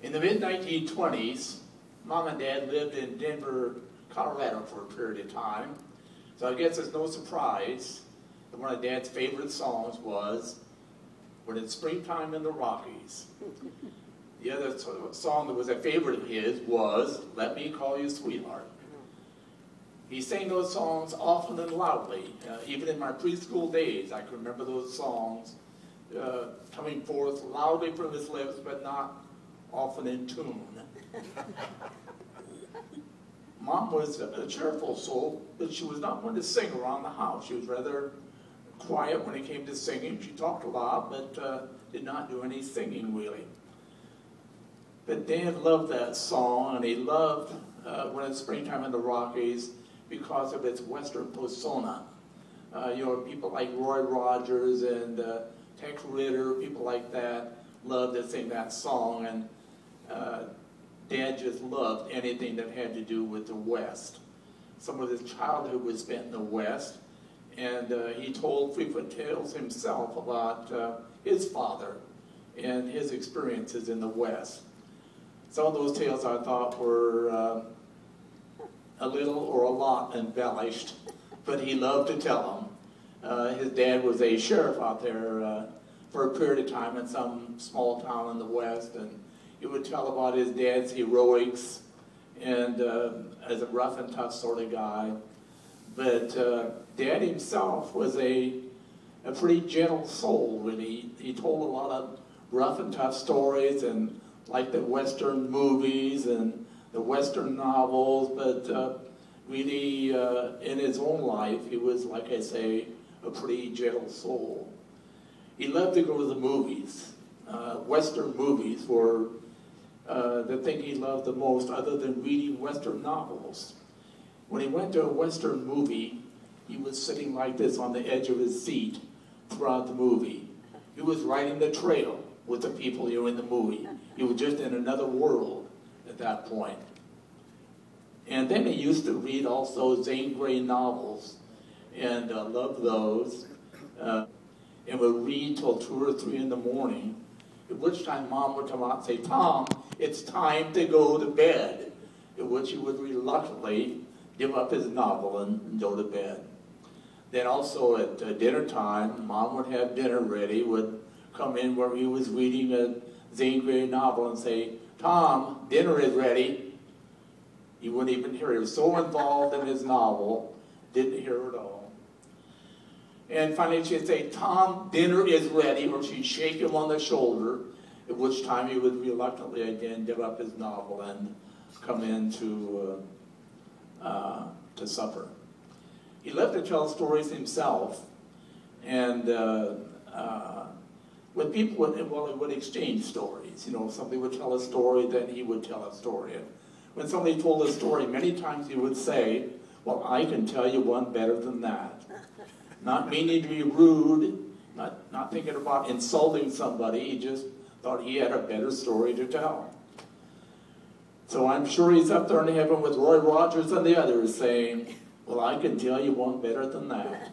In the mid-1920s, Mom and Dad lived in Denver, Colorado for a period of time. So I guess it's no surprise that one of Dad's favorite songs was When It's Springtime in the Rockies. The other song that was a favorite of his was Let Me Call You Sweetheart. He sang those songs often and loudly. Even in my preschool days, I can remember those songs coming forth loudly from his lips, but not often in tune. Mom was a cheerful soul, but she was not one to sing around the house. She was rather quiet when it came to singing. She talked a lot, but did not do any singing, really. But Dad loved that song, and he loved When It's Springtime in the Rockies because of its Western persona. You know, people like Roy Rogers and Tex Ritter, people like that, loved to sing that song, and Dad just loved anything that had to do with the West. Some of his childhood was spent in the West, and he told frequent tales himself about his father and his experiences in the West. Some of those tales I thought were a little or a lot embellished, but he loved to tell them. His dad was a sheriff out there for a period of time in some small town in the West, and he would tell about his dad's heroics and as a rough and tough sort of guy. But Dad himself was a pretty gentle soul, really. He told a lot of rough and tough stories, and like the Western movies and the Western novels, but really in his own life, he was, like I say, a pretty gentle soul. He loved to go to the movies. Western movies were the thing he loved the most, other than reading Western novels. When he went to a Western movie, he was sitting like this on the edge of his seat throughout the movie. He was riding the trail with the people who were in the movie. He was just in another world at that point. And then he used to read also Zane Grey novels, and loved those, and would read till 2 or 3 in the morning, at which time Mom would come out and say, "Tom, it's time to go to bed," at which he would reluctantly give up his novel and go to bed. Then also at dinner time, Mom would have dinner ready, would come in where he was reading a Zane Grey novel and say, "Tom, dinner is ready." He wouldn't even hear it. He was so involved in his novel, didn't hear it all. And finally she'd say, "Tom, dinner is ready," or she'd shake him on the shoulder, at which time he would reluctantly again give up his novel and come in to supper. He loved to tell stories himself, and when people would exchange stories, you know, if somebody would tell a story, then he would tell a story. And when somebody told a story, many times he would say, "Well, I can tell you one better than that." Not meaning to be rude, not thinking about insulting somebody, he just thought he had a better story to tell. So I'm sure he's up there in heaven with Roy Rogers and the others saying, "Well, I can tell you one better than that."